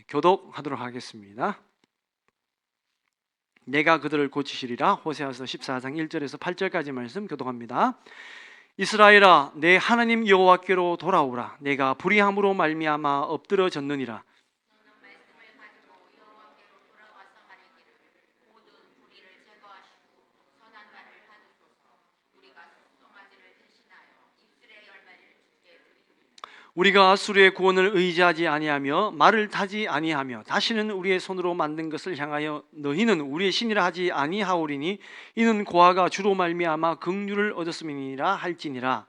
교독하도록 하겠습니다. 내가 그들을 고치시리라. 호세아서 14장 1절에서 8절까지 말씀 교독합니다. 이스라엘아, 내 하나님 여호와께로 돌아오라. 내가 불의함으로 말미암아 엎드러졌느니라. 우리가 아수르의 구원을 의지하지 아니하며 말을 타지 아니하며 다시는 우리의 손으로 만든 것을 향하여 너희는 우리의 신이라 하지 아니하오리니 이는 고아가 주로 말미암아 긍휼을 얻었음이니라 할지니라.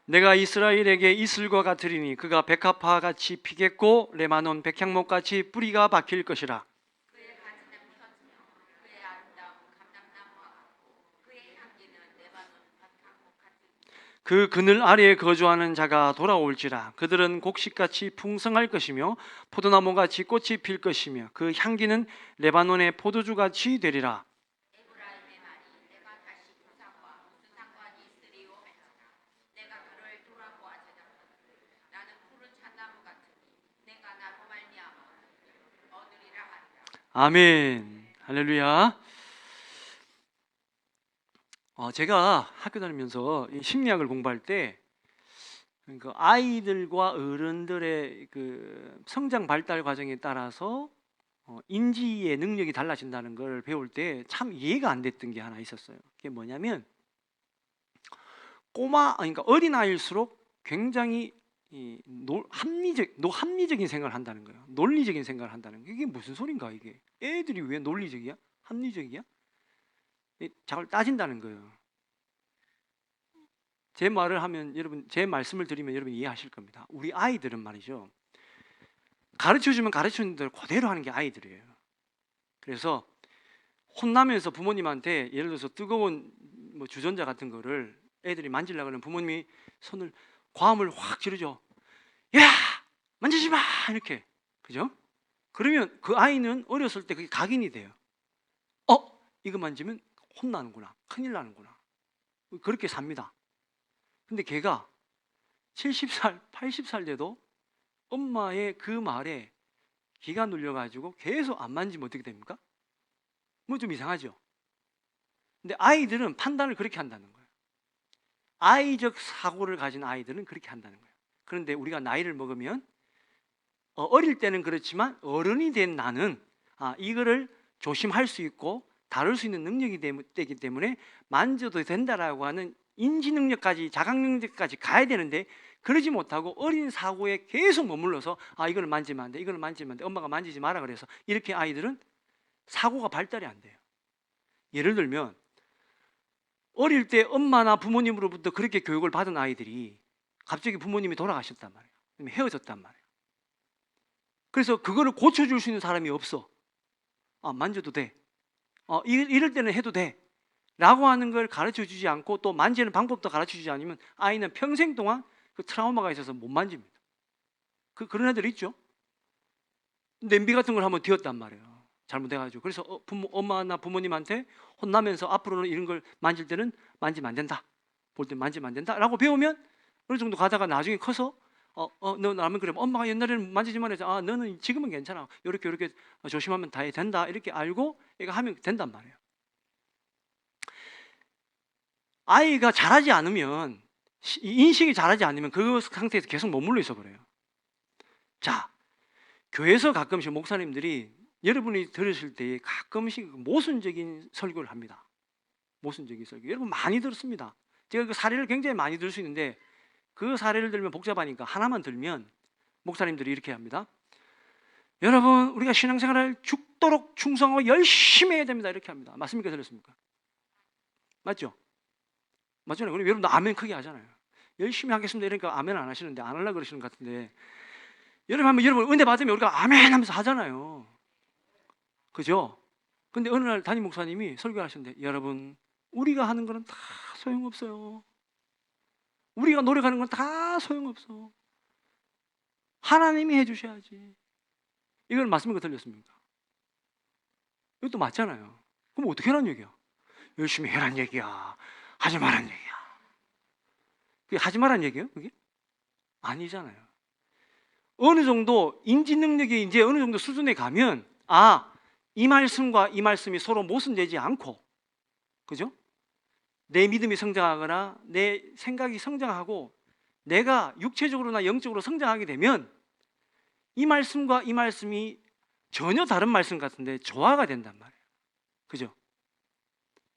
내가 이스라엘에게 이슬과 같으리니 그가 백합화 같이 피겠고 레바논 백향목 같이 뿌리가 박힐 것이라. 그 그늘 아래에 거주하는 자가 돌아올지라. 그들은 곡식같이 풍성할 것이며 포도나무같이 꽃이 필 것이며 그 향기는 레바논의 포도주같이 되리라. 아멘. 할렐루야. 제가 학교 다니면서 이 심리학을 공부할 때 그 아이들과 어른들의 그 성장 발달 과정에 따라서 인지의 능력이 달라진다는 걸 배울 때 참 이해가 안 됐던 게 하나 있었어요. 그게 뭐냐면 그러니까 어린 아이일수록 굉장히 합리적인 생각을 한다는 거예요. 논리적인 생각을 한다는 거예요. 이게 무슨 소린가 이게? 애들이 왜 논리적이야? 합리적이야? 저걸 따진다는 거예요. 제 말을 하면 여러분, 제 말씀을 드리면 여러분 이해하실 겁니다. 우리 아이들은 말이죠, 가르쳐주면 가르치는 대로 그대로 하는 게 아이들이에요. 그래서 혼나면서 부모님한테 예를 들어서 뜨거운 주전자 같은 거를 애들이 만지려고 하면 부모님이 손을 과음을 확 지르죠. 야! 만지지 마! 이렇게. 그죠? 그러면 그 아이는 어렸을 때 그게 각인이 돼요. 이거 만지면 혼나는구나. 큰일 나는구나. 그렇게 삽니다. 근데 걔가 70살, 80살 돼도 엄마의 그 말에 기가 눌려가지고 계속 안 만지면 어떻게 됩니까? 뭐 좀 이상하죠? 근데 아이들은 판단을 그렇게 한다는 거예요. 아이적 사고를 가진 아이들은 그렇게 한다는 거예요. 그런데 우리가 나이를 먹으면 어릴 때는 그렇지만 어른이 된 나는 이거를 조심할 수 있고 다룰 수 있는 능력이 되기 때문에 만져도 된다라고 하는 인지 능력까지, 자각 능력까지 가야 되는데 그러지 못하고 어린 사고에 계속 머물러서 이걸 만지면 안 돼, 이걸 만지면 안 돼, 엄마가 만지지 마라 그래서 이렇게 아이들은 사고가 발달이 안 돼요. 예를 들면 어릴 때 엄마나 부모님으로부터 그렇게 교육을 받은 아이들이 갑자기 부모님이 돌아가셨단 말이에요. 헤어졌단 말이에요. 그래서 그거를 고쳐줄 수 있는 사람이 없어. 만져도 돼. 이럴 때는 해도 돼. 라고 하는 걸 가르쳐주지 않고 또 만지는 방법도 가르쳐주지 않으면 아이는 평생 동안 그 트라우마가 있어서 못 만집니다. 그런 애들 있죠. 냄비 같은 걸 한번 뒤었단 말이에요. 잘못해가지고. 그래서 엄마나 부모님한테 혼나면서 앞으로는 이런 걸 만질 때는 만지면 안 된다. 볼 때 만지면 안 된다. 라고 배우면 어느 정도 가다가 나중에 커서 너 라면 그래. 엄마가 옛날에는 만지지만 해서 너는 지금은 괜찮아. 이렇게 조심하면 다 된다. 이렇게 알고 얘가 하면 된단 말이에요. 아이가 자라지 않으면, 인식이 자라지 않으면 그 상태에서 계속 머물러 있어 버려요. 자, 교회에서 가끔씩 목사님들이 여러분이 들으실 때 가끔씩 모순적인 설교를 합니다. 모순적인 설교. 여러분 많이 들었습니다. 제가 그 사례를 굉장히 많이 들 수 있는데 그 사례를 들면 복잡하니까 하나만 들면 목사님들이 이렇게 합니다. 여러분, 우리가 신앙생활을 죽도록 충성하고 열심히 해야 됩니다. 이렇게 합니다. 맞습니까? 들렸습니까? 맞죠? 맞잖아요. 그럼 여러분 아멘 크게 하잖아요. 열심히 하겠습니다. 이러니까 아멘 안 하시는데 안 하려고 그러시는 것 같은데 여러분 하면 여러분 은혜 받으면 우리가 아멘 하면서 하잖아요. 그죠? 근데 어느 날 담임 목사님이 설교하셨는데 여러분, 우리가 하는 거는 다 소용없어요. 우리가 노력하는 건 다 소용없어. 하나님이 해주셔야지. 이걸 맞습니까? 틀렸습니까? 이것도 맞잖아요. 그럼 어떻게 하라는 얘기야? 열심히 해라는 얘기야. 하지 말라는 얘기야. 그게 하지 말라는 얘기예요? 그게? 아니잖아요. 어느 정도 인지 능력이 이제 어느 정도 수준에 가면 이 말씀과 이 말씀이 서로 모순되지 않고, 그죠? 내 믿음이 성장하거나 내 생각이 성장하고 내가 육체적으로나 영적으로 성장하게 되면 이 말씀과 이 말씀이 전혀 다른 말씀 같은데 조화가 된단 말이에요. 그죠?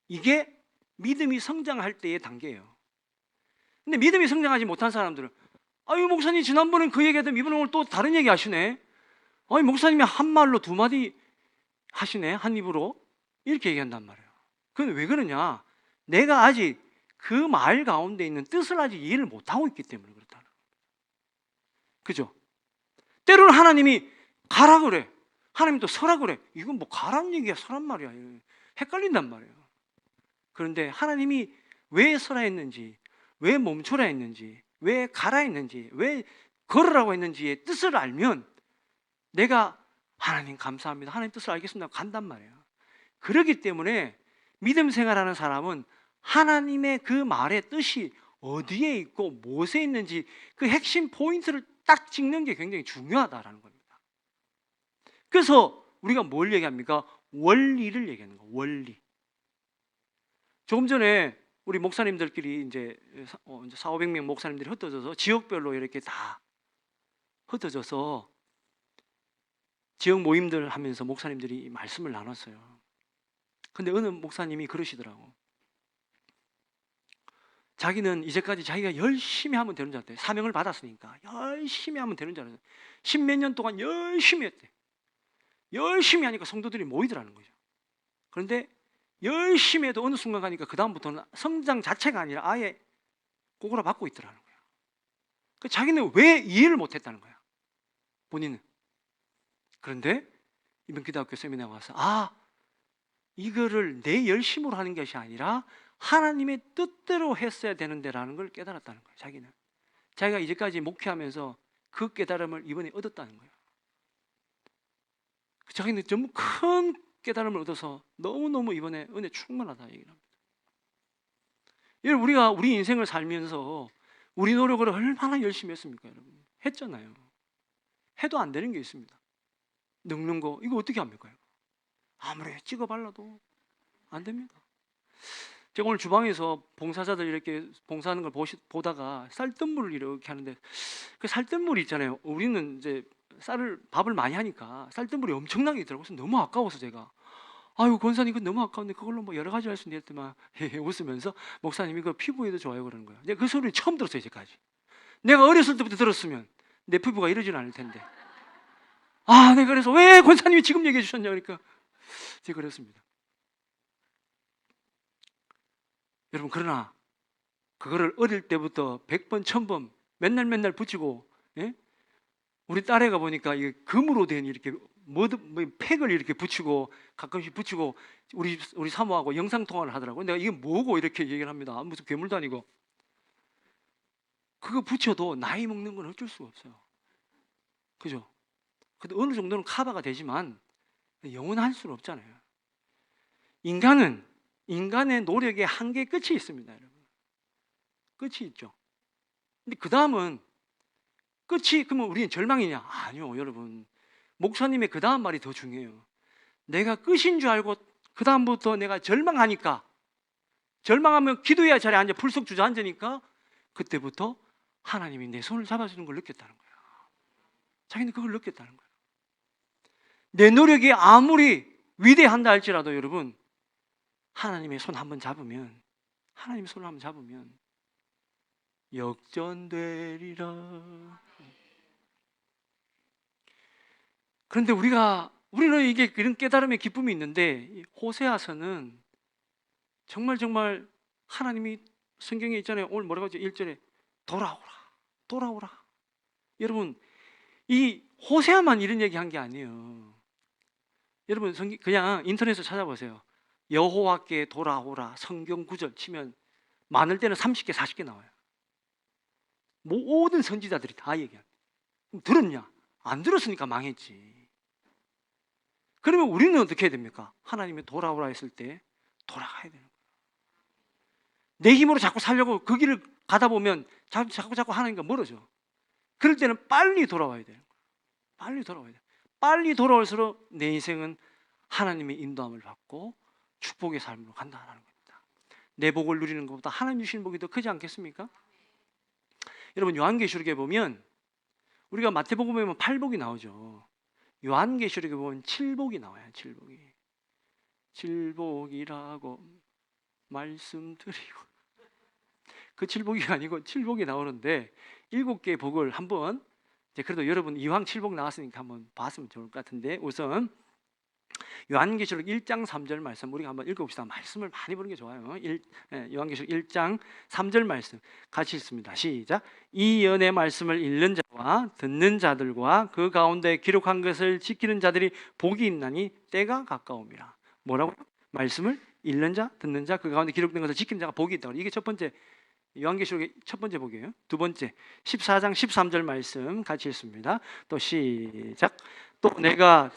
이게 믿음이 성장할 때의 단계예요. 근데 믿음이 성장하지 못한 사람들은 아유 목사님 지난번엔 그 얘기하던 이번에 오늘 또 다른 얘기 하시네. 아니 목사님이 한 말로 두 마디 하시네, 한 입으로. 이렇게 얘기한단 말이에요. 그건 왜 그러냐? 내가 아직 그 말 가운데 있는 뜻을 아직 이해를 못하고 있기 때문에 그렇다는 거예요. 그죠? 때로는 하나님이 가라 그래, 하나님이 또 서라 그래. 이건 뭐 가란 얘기야 서란 말이야. 헷갈린단 말이에요. 그런데 하나님이 왜 서라 했는지, 왜 멈춰라 했는지, 왜 가라 했는지, 왜 걸으라고 했는지의 뜻을 알면 내가 하나님 감사합니다, 하나님 뜻을 알겠습니다 간단 말이에요. 그렇기 때문에 믿음 생활하는 사람은 하나님의 그 말의 뜻이 어디에 있고 무엇에 있는지 그 핵심 포인트를 딱 찍는 게 굉장히 중요하다라는 겁니다. 그래서 우리가 뭘 얘기합니까? 원리를 얘기하는 거예요. 원리. 조금 전에 우리 목사님들끼리 이제 400~500명 목사님들이 흩어져서 지역별로 이렇게 다 흩어져서 지역 모임들 하면서 목사님들이 말씀을 나눴어요. 근데 어느 목사님이 그러시더라고. 자기는 이제까지 자기가 열심히 하면 되는 줄 알았대. 사명을 받았으니까 열심히 하면 되는 줄 알았어요. 10몇 년 동안 열심히 했대. 열심히 하니까 성도들이 모이더라는 거죠. 그런데 열심히 해도 어느 순간 가니까 그 다음부터는 성장 자체가 아니라 아예 꼬꾸라박고 있더라는 거예요. 그 자기는 왜 이해를 못했다는 거야, 본인은. 그런데 이번 기도학교 세미나에 와서 이거를 내 열심으로 하는 것이 아니라 하나님의 뜻대로 했어야 되는데라는 걸 깨달았다는 거예요. 자기는. 자기가 이제까지 목회하면서 그 깨달음을 이번에 얻었다는 거예요. 자기는 너무 큰 깨달음을 얻어서 너무너무 이번에 은혜 충만하다 얘기를 합니다. 여러분, 우리가 우리 인생을 살면서 우리 노력을 얼마나 열심히 했습니까? 여러분, 했잖아요. 해도 안 되는 게 있습니다. 늙는 거 이거 어떻게 합니까? 아무리 찍어 발라도 안 됩니다. 제가 오늘 주방에서 봉사자들 이렇게 봉사하는 걸 보다가 쌀뜨물을 이렇게 하는데, 그 쌀뜨물이 있잖아요. 우리는 이제 밥을 많이 하니까 쌀뜨물이 엄청나게 있더라고요. 그래서 너무 아까워서 제가 아유 권사님 이거 너무 아까운데 그걸로 뭐 여러 가지 할 수 있는데 했더만 웃으면서 목사님이 그 피부에도 좋아요 그러는 거예요. 내가 그 소리를 처음 들었어요. 이제까지. 내가 어렸을 때부터 들었으면 내 피부가 이러지는 않을 텐데. 내가 그래서 왜 권사님이 지금 얘기해 주셨냐 그러니까 제가 그랬습니다. 여러분, 그러나 그거를 어릴 때부터 100번 1000번 맨날 붙이고, 예? 우리 딸애가 보니까 이게 금으로 된 이렇게 팩을 이렇게 붙이고 가끔씩 붙이고 우리 사모하고 영상 통화를 하더라고요. 내가 이게 뭐고 이렇게 얘기를 합니다. 무슨 괴물도 아니고. 그거 붙여도 나이 먹는 건 어쩔 수가 없어요. 그죠? 근데 어느 정도는 커버가 되지만 영원할 수는 없잖아요. 인간의 노력에 한계 끝이 있습니다, 여러분. 끝이 있죠. 근데 그 다음은 끝이 그러면 우리는 절망이냐? 아니요, 여러분. 목사님의 그 다음 말이 더 중요해요. 내가 끝인 줄 알고 그 다음부터 내가 절망하니까, 절망하면 기도해야 자리에 앉아 불쑥 주저앉으니까 그때부터 하나님이 내 손을 잡아주는 걸 느꼈다는 거예요. 자기는 그걸 느꼈다는 거예요. 내 노력이 아무리 위대한다 할지라도 여러분, 하나님의 손 한번 잡으면, 하나님의 손을 한번 잡으면 역전되리라. 그런데 우리는 이게 이런 깨달음의 기쁨이 있는데, 호세아서는 정말 하나님이 성경에 있잖아요. 오늘 뭐라고 하죠? 1절에 돌아오라. 여러분, 이 호세아만 이런 얘기 한 게 아니에요. 여러분, 그냥 인터넷에서 찾아보세요. 여호와께 돌아오라 성경 구절 치면 많을 때는 30개 40개 나와요. 모든 선지자들이 다 얘기합니다. 그럼 들었냐? 안 들었으니까 망했지. 그러면 우리는 어떻게 해야 됩니까? 하나님이 돌아오라 했을 때 돌아가야 되는 거예요. 내 힘으로 자꾸 살려고 그 길을 가다 보면 자꾸 하나님과 멀어져. 그럴 때는 빨리 돌아와야 돼요. 빨리 돌아와야 돼요. 빨리 돌아올수록 내 인생은 하나님의 인도함을 받고 축복의 삶으로 간다는 겁니다. 내 복을 누리는 것보다 하나님 주시는 복이 더 크지 않겠습니까? 여러분 요한계시록에 보면 우리가 마태복음에 보면 8복이 나오죠. 요한계시록에 보면 7복이 나와요. 7복이. 7복이라고 말씀드리고 그 7복이 아니고 7복이 나오는데 7개의 복을 한번 이제 그래도 여러분 이왕 7복 나왔으니까 한번 봤으면 좋을 것 같은데 우선 요한계시록 1장 3절 말씀 우리가 한번 읽어봅시다. 말씀을 많이 보는 게 좋아요. 요한계시록 1장 3절 말씀 같이 읽습니다. 시작. 이 연의 말씀을 읽는 자와 듣는 자들과 그 가운데 기록한 것을 지키는 자들이 복이 있나니 때가 가까움이라. 뭐라고요? 말씀을 읽는 자, 듣는 자, 그 가운데 기록된 것을 지키는 자가 복이 있다고. 이게 첫 번째 요한계시록의 첫 번째 복이에요. 두 번째 14장 13절 말씀 같이 읽습니다. 또 시작. 또 내가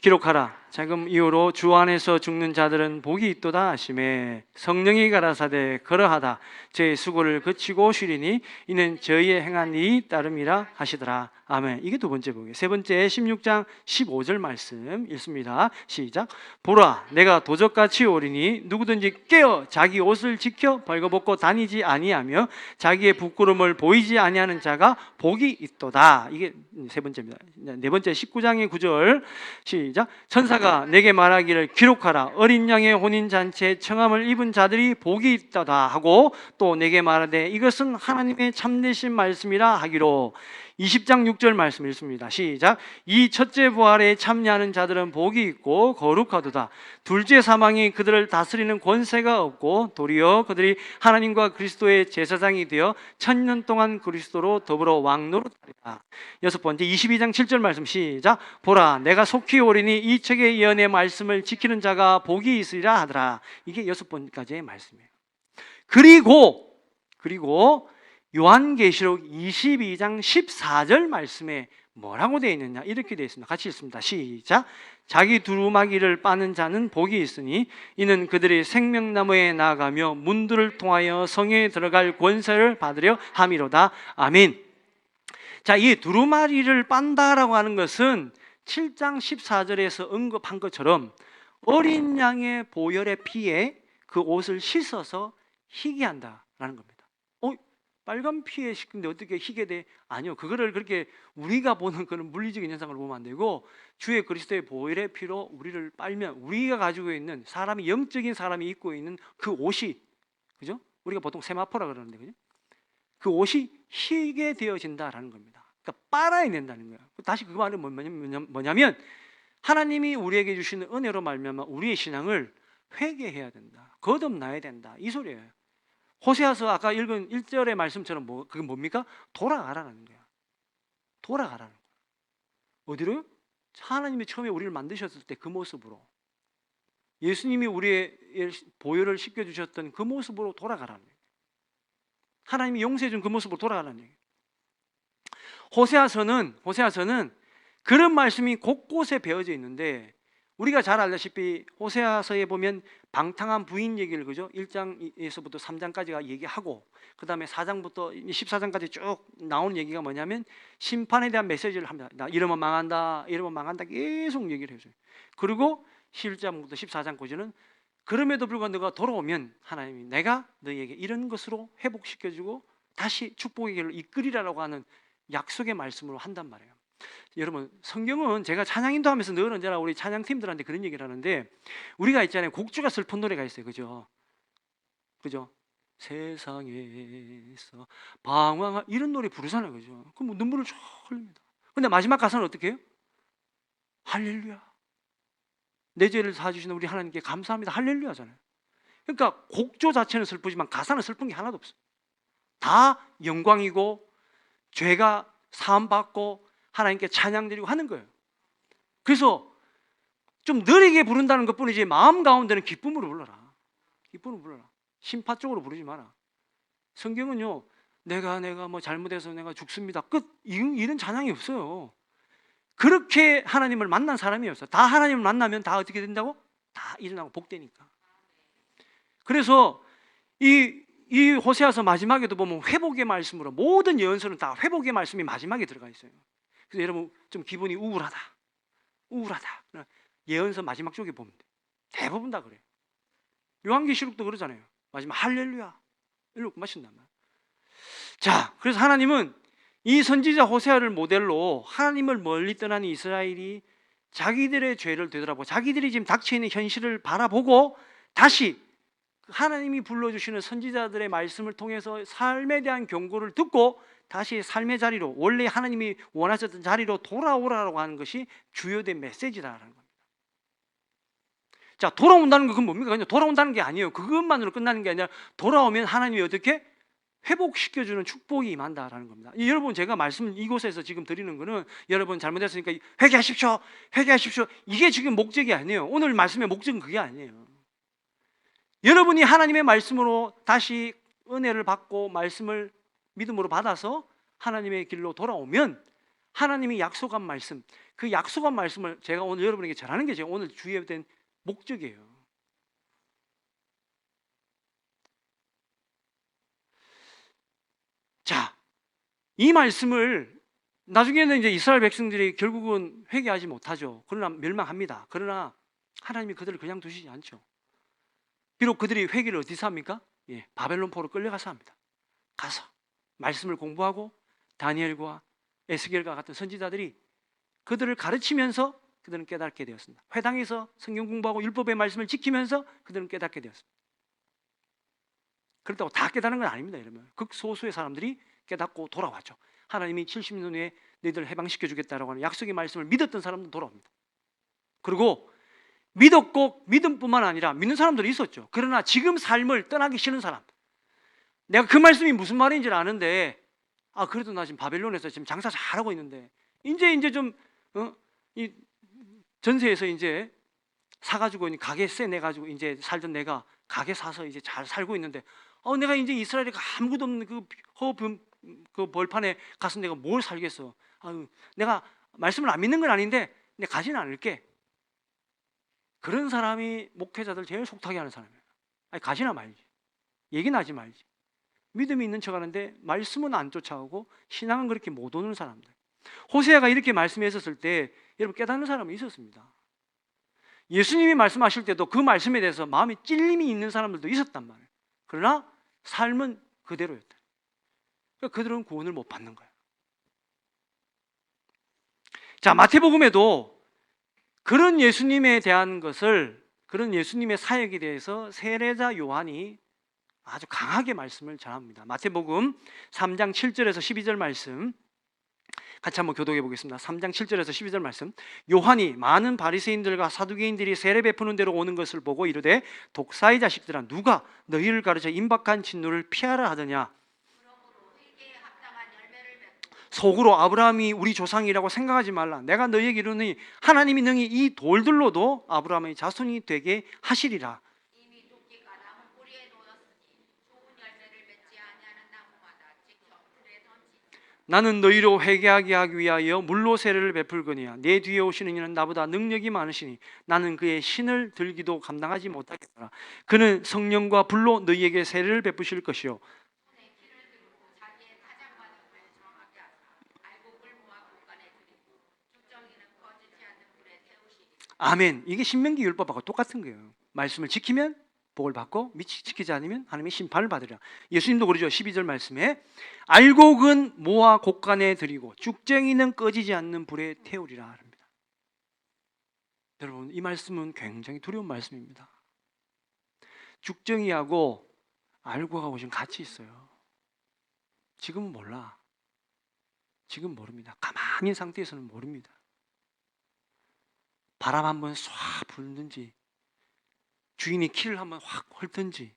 기록하라. 자금 이후로 주 안에서 죽는 자들은 복이 있도다 하시매 성령이 가라사대 그러하다 제 수고를 그치고 쉬리니 이는 저희의 행한 이 따름이라 하시더라. 아멘. 이게 두 번째 복이에요. 세 번째 16장 15절 말씀 읽습니다. 시작. 보라 내가 도적같이 오리니 누구든지 깨어 자기 옷을 지켜 벌거벗고 다니지 아니하며 자기의 부끄러움을 보이지 아니하는 자가 복이 있도다. 이게 세 번째입니다. 네 번째 19장의 9절 시작. 천사가 내게 말하기를 기록하라. 어린 양의 혼인잔치에 청함을 입은 자들이 복이 있도다 하고 또 내게 말하되 이것은 하나님의 참되신 말씀이라 하기로. 20장 6절 말씀 읽습니다. 시작. 이 첫째 부활에 참여하는 자들은 복이 있고 거룩하도다. 둘째 사망이 그들을 다스리는 권세가 없고 도리어 그들이 하나님과 그리스도의 제사장이 되어 1000년 동안 그리스도로 더불어 왕노릇하리라. 여섯 번째 22장 7절 말씀 시작. 보라 내가 속히 오리니 이 책의 예언의 말씀을 지키는 자가 복이 있으리라 하더라. 이게 여섯 번까지의 말씀이에요. 그리고 요한계시록 22장 14절 말씀에 뭐라고 되어 있느냐 이렇게 되어 있습니다. 같이 읽습니다. 시작. 자기 두루마기를 빠는 자는 복이 있으니 이는 그들이 생명나무에 나아가며 문들을 통하여 성에 들어갈 권세를 받으려 함이로다. 아멘. 자, 이 두루마리를 빤다라고 하는 것은 7장 14절에서 언급한 것처럼 어린 양의 보혈의 피에 그 옷을 씻어서 희게 한다라는 겁니다. 빨간 피에 씻는데 어떻게 희게 돼? 아니요. 그거를 그렇게 우리가 보는 그런 물리적인 현상을 보면 안 되고 주의 그리스도의 보혈의 피로 우리를 빨면 우리가 가지고 있는 사람이 영적인 사람이 입고 있는 그 옷이 그죠? 우리가 보통 세마포라 그러는데 그죠? 그 옷이 희게 되어진다라는 겁니다. 그러니까 빨아야 된다는 거예요. 다시 그 말은 뭐냐면 하나님이 우리에게 주시는 은혜로 말미암아 우리의 신앙을 회개해야 된다. 거듭나야 된다. 이 소리예요. 호세아서 아까 읽은 1절의 말씀처럼 그게 뭡니까? 돌아가라는 거야. 돌아가라는 거야. 어디로요? 하나님이 처음에 우리를 만드셨을 때 그 모습으로 예수님이 우리의 보혈을 씻겨주셨던 그 모습으로 돌아가라는 거예요. 하나님이 용서해준 그 모습으로 돌아가라는 거예요. 호세아서는 그런 말씀이 곳곳에 배어져 있는데 우리가 잘 알다시피 호세아서에 보면 방탕한 부인 얘기를 그죠? 1장에서부터 3장까지가 얘기하고 그 다음에 4장부터 14장까지 쭉 나오는 얘기가 뭐냐면 심판에 대한 메시지를 합니다. 이러면 망한다 계속 얘기를 해줘요. 그리고 11장부터 14장까지는 그럼에도 불구하고 너가 돌아오면 하나님이 내가 너희에게 이런 것으로 회복시켜주고 다시 축복의 길로 이끌이라고 하는 약속의 말씀으로 한단 말이에요. 여러분 성경은 제가 찬양 인도하면서 늘 언제나 우리 찬양팀들한테 그런 얘기를 하는데 우리가 있잖아요. 곡주가 슬픈 노래가 있어요. 그죠? 세상에서 방황한 이런 노래 부르잖아요. 그죠? 그럼 눈물을 쫙 흘립니다. 근데 마지막 가사는 어떻게 해요? 할렐루야. 내 죄를 사주시는 우리 하나님께 감사합니다. 할렐루야잖아요. 그러니까 곡조 자체는 슬프지만 가사는 슬픈 게 하나도 없어요. 다 영광이고 죄가 사함받고 하나님께 찬양드리고 하는 거예요. 그래서 좀 느리게 부른다는 것뿐이지 마음 가운데는 기쁨으로 불러라. 기쁨으로 불러라. 심파 쪽으로 부르지 마라. 성경은요 내가 뭐 잘못해서 내가 죽습니다 끝 이런 찬양이 없어요. 그렇게 하나님을 만난 사람이 없어요. 다 하나님을 만나면 다 어떻게 된다고? 다 일어나고 복되니까. 그래서 이 호세아서 마지막에도 보면 회복의 말씀으로 모든 예언서는 다 회복의 말씀이 마지막에 들어가 있어요. 그래서 여러분 좀 기분이 우울하다. 예언서 마지막 쪽에 보면 돼. 대부분 다 그래요. 요한계시록도 그러잖아요. 마지막 할렐루야 이러고 끝마친단 말이에요. 자, 그래서 하나님은 이 선지자 호세아를 모델로 하나님을 멀리 떠난 이스라엘이 자기들의 죄를 되돌아보고 자기들이 지금 닥쳐있는 현실을 바라보고 다시 하나님이 불러주시는 선지자들의 말씀을 통해서 삶에 대한 경고를 듣고 다시 삶의 자리로, 원래 하나님이 원하셨던 자리로 돌아오라고 하는 것이 주요된 메시지라는 겁니다. 자, 돌아온다는 건 뭡니까? 그냥 돌아온다는 게 아니에요. 그것만으로 끝나는 게 아니라 돌아오면 하나님이 어떻게 회복시켜주는 축복이 임한다라는 겁니다. 여러분, 제가 말씀 이곳에서 지금 드리는 거는 여러분 잘못했으니까 회개하십시오, 회개하십시오, 이게 지금 목적이 아니에요. 오늘 말씀의 목적은 그게 아니에요. 여러분이 하나님의 말씀으로 다시 은혜를 받고 말씀을 믿음으로 받아서 하나님의 길로 돌아오면 하나님이 약속한 말씀, 그 약속한 말씀을 제가 오늘 여러분에게 전하는 게 제가 오늘 주의해야 된 목적이에요. 자, 이 말씀을 나중에는 이제 이스라엘 백성들이 결국은 회개하지 못하죠. 그러나 멸망합니다. 그러나 하나님이 그들을 그냥 두시지 않죠. 비록 그들이 회개를 어디서 합니까? 바벨론 포로 끌려가서 합니다. 가서 말씀을 공부하고 다니엘과 에스겔과 같은 선지자들이 그들을 가르치면서 그들은 깨닫게 되었습니다. 회당에서 성경 공부하고 율법의 말씀을 지키면서 그들은 깨닫게 되었습니다. 그렇다고 다 깨닫는 건 아닙니다. 이러면 극소수의 사람들이 깨닫고 돌아왔죠. 하나님이 70년 후에 너희들을 해방시켜 주겠다라고 하는 약속의 말씀을 믿었던 사람도 돌아옵니다. 그리고 믿었고 믿음뿐만 아니라 믿는 사람들이 있었죠. 그러나 지금 삶을 떠나기 싫은 사람, 내가 그 말씀이 무슨 말인지를 아는데 그래도 나 지금 바벨론에서 지금 장사 잘하고 있는데 이제 좀 이 전세에서 이제 사가지고 가게 세 내가지고 이제 살던 내가 가게 사서 이제 잘 살고 있는데 내가 이제 이스라엘에 아무것도 없는 그 벌판에 가서 내가 뭘 살겠어. 내가 말씀을 안 믿는 건 아닌데 내가 가지는 않을게. 그런 사람이 목회자들 제일 속타게 하는 사람이에요. 가지나 말지, 얘기는 하지 말지. 믿음이 있는 척 하는데 말씀은 안 쫓아오고 신앙은 그렇게 못 오는 사람들. 호세아가 이렇게 말씀했었을 때 여러분 깨닫는 사람은 있었습니다. 예수님이 말씀하실 때도 그 말씀에 대해서 마음에 찔림이 있는 사람들도 있었단 말이에요. 그러나 삶은 그대로였다. 그러니까 그들은 구원을 못 받는 거예요. 자, 마태복음에도 그런 예수님에 대한 것을, 그런 예수님의 사역에 대해서 세례자 요한이 아주 강하게 말씀을 전합니다. 마태복음 3장 7절에서 12절 말씀 같이 한번 교독해 보겠습니다. 3장 7절에서 12절 말씀. 요한이 많은 바리새인들과 사두개인들이 세례 베푸는 데로 오는 것을 보고 이르되 독사의 자식들아, 누가 너희를 가르쳐 임박한 진노를 피하라 하더냐. 속으로 아브라함이 우리 조상이라고 생각하지 말라. 내가 너희에게 이르노니 하나님이 능히 이 돌들로도 아브라함의 자손이 되게 하시리라. 나는 너희로 회개하게 하기 위하여 물로 세례를 베풀거니와 내 뒤에 오시는 이는 나보다 능력이 많으시니 나는 그의 신을 들기도 감당하지 못하겠노라. 그는 성령과 불로 너희에게 세례를 베푸실 것이요 아멘. 이게 신명기 율법하고 똑같은 거예요. 말씀을 지키면 복을 받고 지키지 않으면 하나님의 심판을 받으리라. 예수님도 그러죠. 12절 말씀에 알곡은 모아 곡간에 들이고 죽쟁이는 꺼지지 않는 불에 태우리라 합니다. 여러분, 이 말씀은 굉장히 두려운 말씀입니다. 죽쟁이하고 알곡하고 지금 같이 있어요. 지금은 몰라. 지금 모릅니다. 가만히 있는 상태에서는 모릅니다. 바람 한번 쏴 불든지 주인이 키를 한번 확 헐든지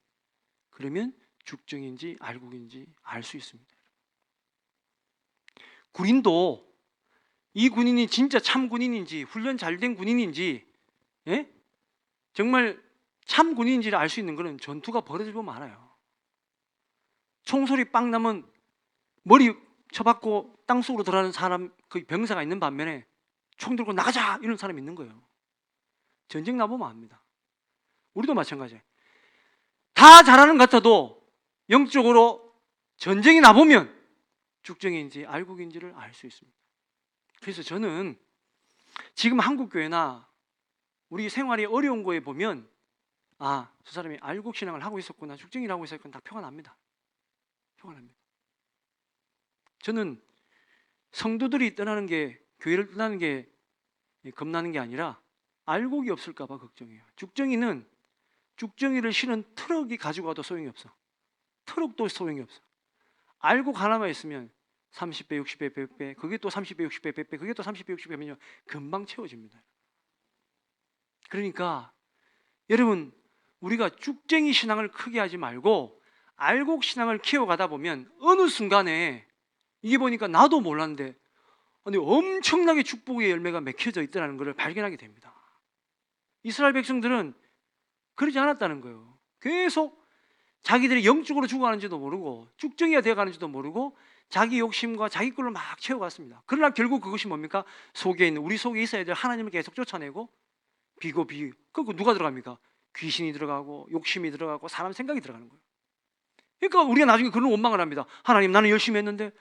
그러면 죽정인지 알곡인지 알 수 있습니다. 군인도 이 군인이 진짜 참 군인인지 훈련 잘 된 군인인지 정말 참 군인인지를 알 수 있는 것은 전투가 벌어지고 말아요. 총소리 빵 나면 머리 쳐박고 땅속으로 들어가는 사람, 그 병사가 있는 반면에 총 들고 나가자 이런 사람이 있는 거예요. 전쟁 나보면 압니다. 우리도 마찬가지예요. 다 잘하는 것 같아도 영적으로 전쟁이 나보면 죽정인지 알곡인지를 알 수 있습니다. 그래서 저는 지금 한국교회나 우리 생활이 어려운 거에 보면 아, 저 사람이 알곡신앙을 하고 있었구나, 죽정이를 하고 있었구나, 다 표가 납니다. 표가 납니다. 저는 성도들이 떠나는 게, 교회를 떠나는 게 겁나는 게 아니라 알곡이 없을까 봐 걱정해요. 죽정이를 실은 트럭이 가지고 가도 소용이 없어. 트럭도 소용이 없어. 알곡 하나만 있으면 30배, 60배, 100배, 그게 또 30배, 60배, 100배, 그게 또 30배, 60배면 금방 채워집니다. 그러니까 여러분, 우리가 죽쟁이 신앙을 크게 하지 말고 알곡 신앙을 키워가다 보면 어느 순간에 이게 보니까 나도 몰랐는데 아니 엄청나게 축복의 열매가 맺혀져 있다는 것을 발견하게 됩니다. 이스라엘 백성들은 그러지 않았다는 거예요. 계속 자기들이 영적으로 죽어가는지도 모르고 쭉정이가 되어가는지도 모르고 자기 욕심과 자기 걸로 막 채워갔습니다. 그러나 결국 그것이 뭡니까? 속에 있는, 우리 속에 있어야 될 하나님을 계속 쫓아내고 비고 그거 누가 들어갑니까? 귀신이 들어가고 욕심이 들어가고 사람 생각이 들어가는 거예요. 그러니까 우리가 나중에 그런 원망을 합니다. 하나님, 나는 열심히 했는데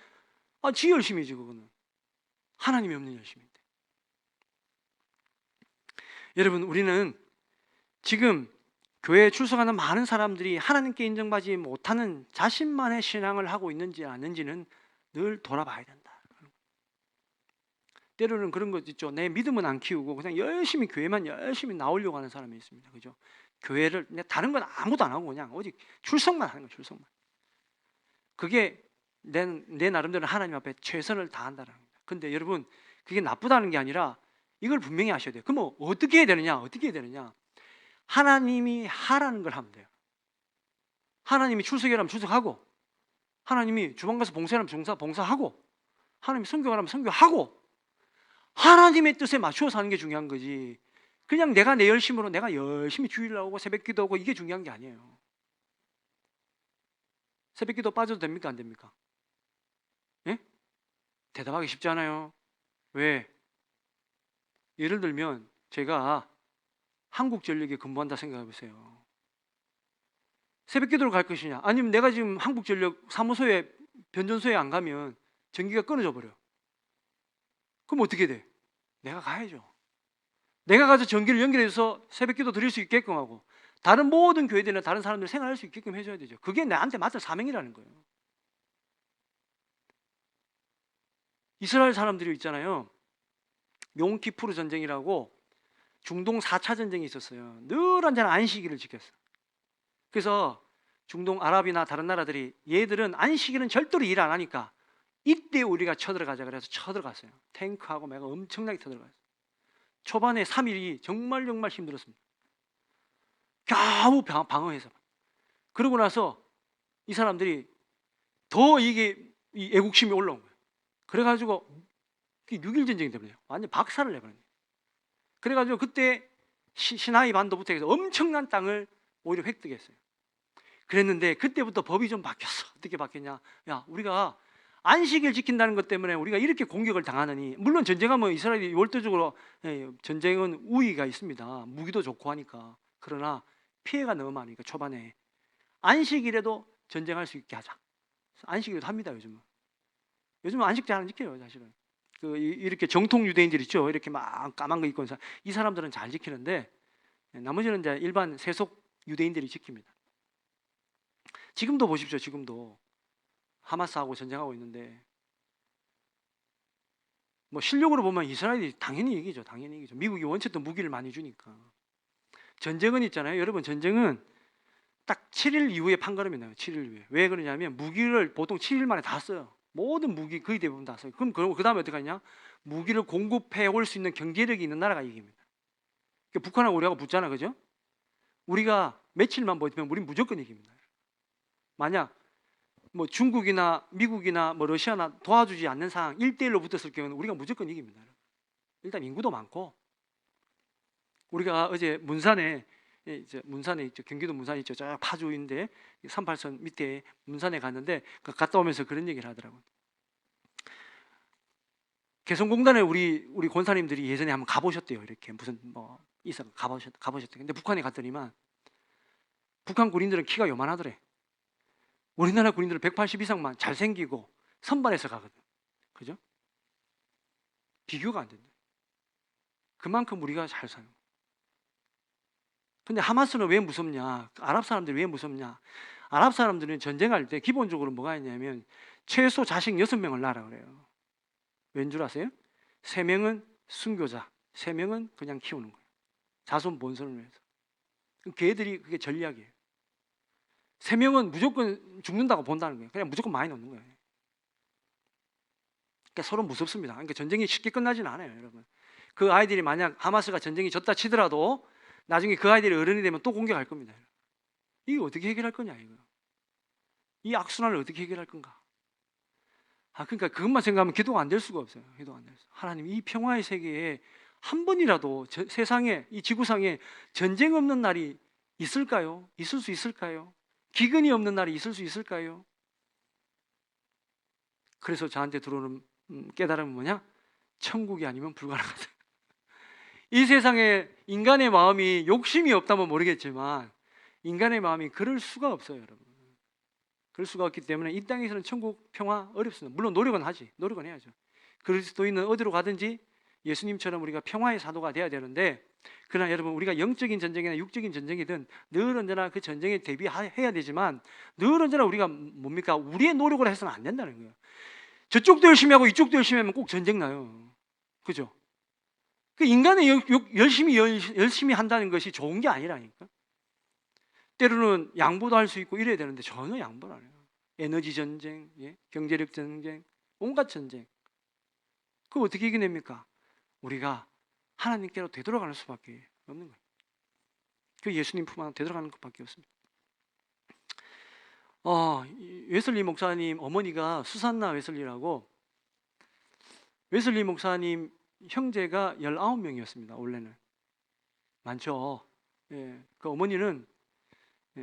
지 열심이지. 그거는 하나님이 없는 열심인데. 여러분, 우리는 지금 교회에 출석하는 많은 사람들이 하나님께 인정받지 못하는 자신만의 신앙을 하고 있는지 아닌지는 늘 돌아봐야 된다. 때로는 그런 것 있죠. 내 믿음은 안 키우고 그냥 열심히 교회만 열심히 나오려고 하는 사람이 있습니다. 그죠? 교회를 다른 건 아무도 안 하고 그냥 오직 출석만 하는 거예요. 출석만. 그게 내 나름대로 하나님 앞에 최선을 다한다는 겁니다. 근데 여러분, 그게 나쁘다는 게 아니라 이걸 분명히 아셔야 돼요. 그럼 어떻게 해야 되느냐? 어떻게 해야 되느냐? 하나님이 하라는 걸 하면 돼요. 하나님이 출석이라면 출석하고, 하나님이 주방 가서 봉사하면 봉사하고, 하나님이 선교하라면 선교하고, 하나님의 뜻에 맞추어서 하는 게 중요한 거지. 그냥 내가 내 열심으로 내가 열심히 주일 나오고 새벽 기도하고 이게 중요한 게 아니에요. 새벽 기도 빠져도 됩니까? 안 됩니까? 예? 대답하기 쉽지 않아요. 왜? 예를 들면 제가 한국전력에 근무한다 생각해 보세요. 새벽 기도를 갈 것이냐, 아니면 내가 지금 한국전력 사무소에 변전소에 안 가면 전기가 끊어져 버려. 그럼 어떻게 돼? 내가 가야죠. 내가 가서 전기를 연결해서 새벽 기도 드릴 수 있게끔 하고 다른 모든 교회들이나 다른 사람들 생활할 수 있게끔 해줘야 되죠. 그게 나한테 맡은 사명이라는 거예요. 이스라엘 사람들이 있잖아요. 용키푸르 전쟁이라고 중동 4차 전쟁이 있었어요. 늘 언제나 안식일을 지켰어요. 그래서 중동 아랍이나 다른 나라들이 얘들은 안식일은 절대로 일 안 하니까 이때 우리가 쳐들어가자 그래서 쳐들어갔어요. 탱크하고 내가 엄청나게 쳐들어갔어요. 초반에 3일이 정말 힘들었습니다. 겨우 방어해서. 그러고 나서 이 사람들이 더 이게 이 애국심이 올라온 거예요. 그래가지고 6.1 전쟁이 되버려요. 완전 박살을 내버려요. 그래가지고 그때 시나이 반도부터 해서 엄청난 땅을 오히려 획득했어요. 그랬는데 그때부터 법이 좀 바뀌었어. 어떻게 바뀌었냐? 야, 우리가 안식일 지킨다는 것 때문에 우리가 이렇게 공격을 당하느니, 물론 전쟁하면 이스라엘이 월대적으로 전쟁은 우위가 있습니다. 무기도 좋고 하니까. 그러나 피해가 너무 많으니까 초반에 안식일에도 전쟁할 수 있게 하자. 안식일도 합니다. 요즘은 안식 잘 안 지켜요. 사실은 이렇게 정통 유대인들 있죠. 이렇게 막 까만 거 입고 이 사람들은 잘 지키는데 나머지는 이제 일반 세속 유대인들이 지킵니다. 지금도 보십시오. 지금도 하마스하고 전쟁하고 있는데 뭐 실력으로 보면 이스라엘이 당연히 이기죠. 당연히 이기죠. 미국이 원체 또 무기를 많이 주니까. 전쟁은 있잖아요. 여러분, 전쟁은 딱 7일 이후에 판가름이 나요. 7일 이후에. 왜 그러냐면 무기를 보통 7일 만에 다 써요. 모든 무기 거의 대부분 다 써요. 그럼 그 다음에 어떻게 하냐? 무기를 공급해 올 수 있는 경제력이 있는 나라가 이깁니다. 그러니까 북한하고 우리하고 붙잖아, 그죠? 우리가 며칠만 버티면 우린 무조건 이깁니다. 만약 뭐 중국이나 미국이나 뭐 러시아나 도와주지 않는 상황 1대1로 붙었을 경우는 우리가 무조건 이깁니다. 일단 인구도 많고, 우리가 어제 문산에 있죠. 경기도 문산에 있죠. 저 파주인데 38선 밑에 문산에 갔는데 갔다 오면서 그런 얘기를 하더라고요. 개성공단에 우리 권사님들이 예전에 한번 가보셨대요. 이렇게 무슨 뭐 있어 가보셨대. 근데 북한에 갔더니만 북한 군인들은 키가 요만하더래. 우리나라 군인들은 180 이상만 잘생기고 선발해서 가거든. 그죠? 비교가 안 된다. 그만큼 우리가 잘 사는. 근데 하마스는 왜 무섭냐? 아랍 사람들이 왜 무섭냐? 아랍 사람들은 전쟁할 때 기본적으로 뭐가 있냐면 최소 자식 6명을 낳으라 그래요. 왠 줄 아세요? 3명은 순교자, 3명은 그냥 키우는 거예요. 자손 본선을 위해서. 걔들이 그게 전략이에요. 3명은 무조건 죽는다고 본다는 거예요. 그냥 무조건 많이 넣는 거예요. 그러니까 서로 무섭습니다. 그러니까 전쟁이 쉽게 끝나지는 않아요, 여러분. 그 아이들이 만약 하마스가 전쟁이 졌다 치더라도 나중에 그 아이들이 어른이 되면 또 공격할 겁니다. 이게 어떻게 해결할 거냐, 이거. 이 악순환을 어떻게 해결할 건가? 그러니까 그것만 생각하면 기도가 안 될 수가 없어요. 기도가 안 될 수. 하나님, 이 평화의 세계에 한 번이라도 세상에, 이 지구상에 전쟁 없는 날이 있을까요? 있을 수 있을까요? 기근이 없는 날이 있을 수 있을까요? 그래서 저한테 들어오는 깨달음은 뭐냐? 천국이 아니면 불가능하다. 이 세상에 인간의 마음이 욕심이 없다면 모르겠지만 인간의 마음이 그럴 수가 없어요, 여러분. 그럴 수가 없기 때문에 이 땅에서는 천국 평화 어렵습니다. 물론 노력은 하지, 노력은 해야죠. 그리스도인은 어디로 가든지 예수님처럼 우리가 평화의 사도가 돼야 되는데, 그러나 여러분, 우리가 영적인 전쟁이나 육적인 전쟁이든 늘 언제나 그 전쟁에 대비해야 되지만 늘 언제나 우리가 뭡니까? 우리의 노력을 해서는 안 된다는 거예요. 저쪽도 열심히 하고 이쪽도 열심히 하면 꼭 전쟁 나요. 그죠? 그 인간의 열심히 한다는 것이 좋은 게 아니라니까. 때로는 양보도 할 수 있고 이래야 되는데 전혀 양보를 안 해요. 에너지 전쟁, 경제력 전쟁, 온갖 전쟁. 그거 어떻게 이겨냅니까? 우리가 하나님께로 되돌아가는 수밖에 없는 거예요. 그 예수님 품 안에 되돌아가는 것밖에 없습니다. 웨슬리 목사님 어머니가 수산나 웨슬리라고, 웨슬리 목사님 형제가 19명이었습니다. 원래는 많죠. 그 어머니는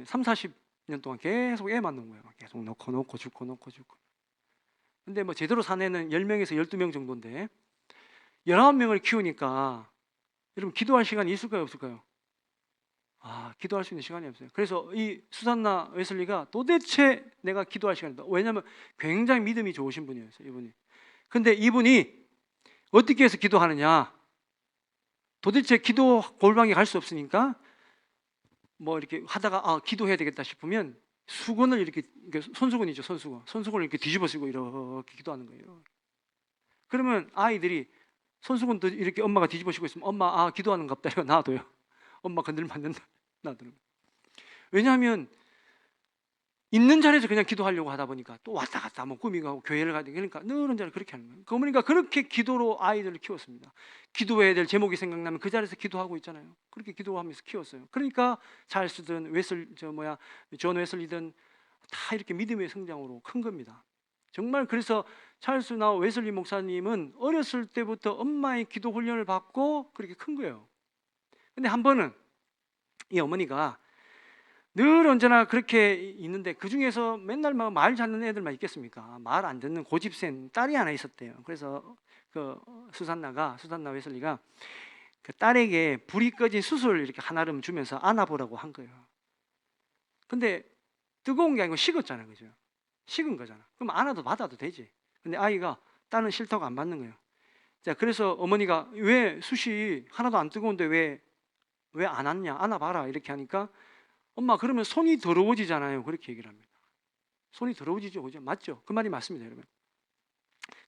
3, 40년 동안 계속 애만 놓은 거예요. 계속 놓고 죽고. 근데 뭐 제대로 산 애는 10명에서 12명 정도인데 19명을 키우니까 여러분, 기도할 시간이 있을까요, 없을까요? 기도할 수 있는 시간이 없어요. 그래서 이 수산나 웨슬리가 도대체 내가 기도할 시간이 없다. 왜냐하면 굉장히 믿음이 좋으신 분이었어요, 이분이. 근데 이분이 어떻게 해서 기도하느냐? 도대체 기도 골방에 갈 수 없으니까 뭐 이렇게 하다가 기도해야 되겠다 싶으면 수건을 이렇게, 손수건이죠, 손수건을 이렇게 뒤집어 쓰고 이렇게 기도하는 거예요. 그러면 아이들이 손수건 이렇게 엄마가 뒤집어 쓰고 있으면 엄마 기도하는갑다 이거 놔둬요. 엄마 건들면 안 된다 놔두는 거예요. 왜냐하면 있는 자리에서 그냥 기도하려고 하다 보니까 또 왔다 갔다 뭐 꾸미고 교회를 가야 되니까 늘 언제나 그렇게 하는 거예요. 그러니까 그렇게 기도로 아이들을 키웠습니다. 기도해야 될 제목이 생각나면 그 자리에서 기도하고 있잖아요. 그렇게 기도하면서 키웠어요. 그러니까 찰스든 존 웨슬리든 다 이렇게 믿음의 성장으로 큰 겁니다. 정말 그래서 찰스나 웨슬리 목사님은 어렸을 때부터 엄마의 기도 훈련을 받고 그렇게 큰 거예요. 근데 한 번은 이 어머니가 늘 언제나 그렇게 있는데 그 중에서 맨날 말 찾는 애들만 있겠습니까? 말 안 듣는 고집센 딸이 하나 있었대요. 그래서 그 수산나 웨슬리가 그 딸에게 불이 꺼진 숯을 이렇게 하나름 주면서 안아보라고 한 거예요. 근데 뜨거운 게 아니고 식었잖아요, 그죠? 식은 거잖아. 그럼 안아도 받아도 되지. 근데 아이가 딸은 싫다고 안 받는 거예요. 자, 그래서 어머니가 왜 숯이 하나도 안 뜨거운데 왜 안 왔냐? 안아봐라 이렇게 하니까 엄마, 그러면 손이 더러워지잖아요. 그렇게 얘기를 합니다. 손이 더러워지죠, 그죠? 맞죠? 그 말이 맞습니다, 여러분.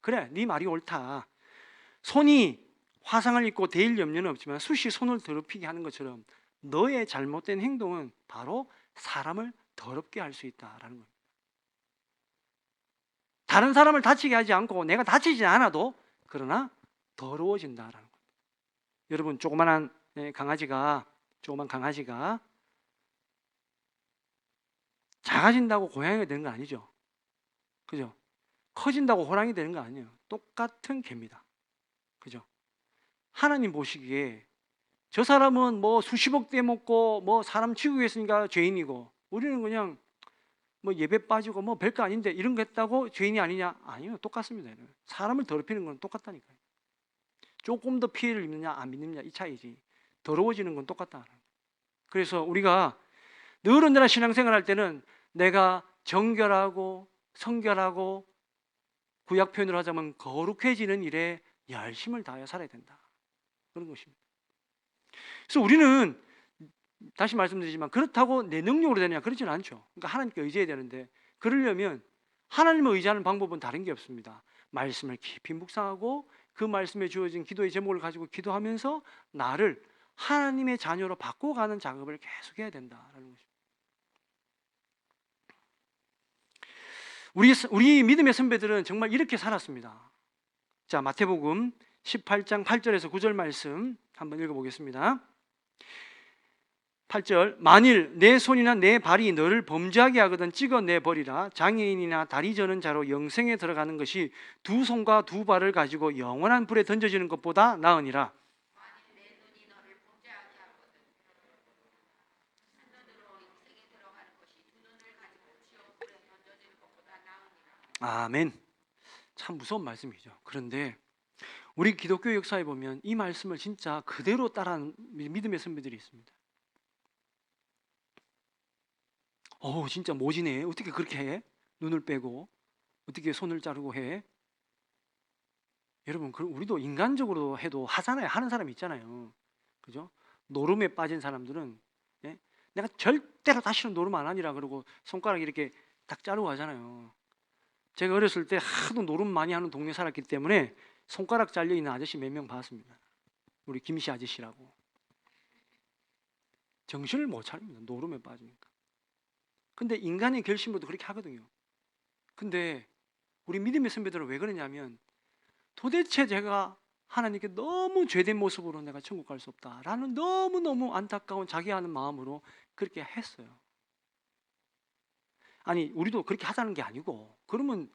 그래, 네 말이 옳다. 손이 화상을 입고 데일 염려는 없지만 숯이 손을 더럽히게 하는 것처럼 너의 잘못된 행동은 바로 사람을 더럽게 할 수 있다라는 거예요. 다른 사람을 다치게 하지 않고 내가 다치지 않아도 그러나 더러워진다라는 거예요. 여러분, 조그만 강아지가 작아진다고 고양이가 되는 거 아니죠? 그죠? 커진다고 호랑이 되는 거 아니에요. 똑같은 개입니다. 그죠? 하나님 보시기에 저 사람은 뭐 수십억 대 먹고 뭐 사람 치고 했으니까 죄인이고 우리는 그냥 뭐 예배 빠지고 뭐 별거 아닌데 이런 거 했다고 죄인이 아니냐? 아니요, 똑같습니다. 사람을 더럽히는 건 똑같다니까요. 조금 더 피해를 입느냐 안 입느냐 이 차이지 더러워지는 건 똑같다. 그래서 우리가 늘 언제나 신앙생활 할 때는 내가 정결하고 성결하고 구약 표현으로 하자면 거룩해지는 일에 열심을 다하여 살아야 된다. 그런 것입니다. 그래서 우리는 다시 말씀드리지만 그렇다고 내 능력으로 되느냐 그렇지는 않죠. 그러니까 하나님께 의지해야 되는데 그러려면 하나님을 의지하는 방법은 다른 게 없습니다. 말씀을 깊이 묵상하고 그 말씀에 주어진 기도의 제목을 가지고 기도하면서 나를 하나님의 자녀로 바꿔가는 작업을 계속해야 된다라는 것입니다. 우리 믿음의 선배들은 정말 이렇게 살았습니다. 자, 마태복음 18장 8절에서 9절 말씀 한번 읽어보겠습니다. 8절, 만일 내 손이나 내 발이 너를 범죄하게 하거든 찍어내버리라. 장애인이나 다리 저는 자로 영생에 들어가는 것이 두 손과 두 발을 가지고 영원한 불에 던져지는 것보다 나으니라. 아멘. 참 무서운 말씀이죠. 그런데 우리 기독교 역사에 보면 이 말씀을 진짜 그대로 따라하는 믿음의 선배들이 있습니다. 진짜 모지네. 어떻게 그렇게 해? 눈을 빼고 어떻게 손을 자르고 해? 여러분, 우리도 인간적으로 해도 하잖아요. 하는 사람이 있잖아요. 그죠? 노름에 빠진 사람들은 내가 절대로 다시는 노름 안 하니라 그러고 손가락 이렇게 딱 자르고 하잖아요. 제가 어렸을 때 하도 노름 많이 하는 동네 살았기 때문에 손가락 잘려 있는 아저씨 몇 명 봤습니다. 우리 김씨 아저씨라고. 정신을 못 차립니다. 노름에 빠지니까. 근데 인간의 결심으로도 그렇게 하거든요. 근데 우리 믿음의 선배들은 왜 그러냐면 도대체 제가 하나님께 너무 죄된 모습으로 내가 천국 갈 수 없다라는 너무너무 안타까운 자기하는 마음으로 그렇게 했어요. 아니, 우리도 그렇게 하자는 게 아니고, 그러면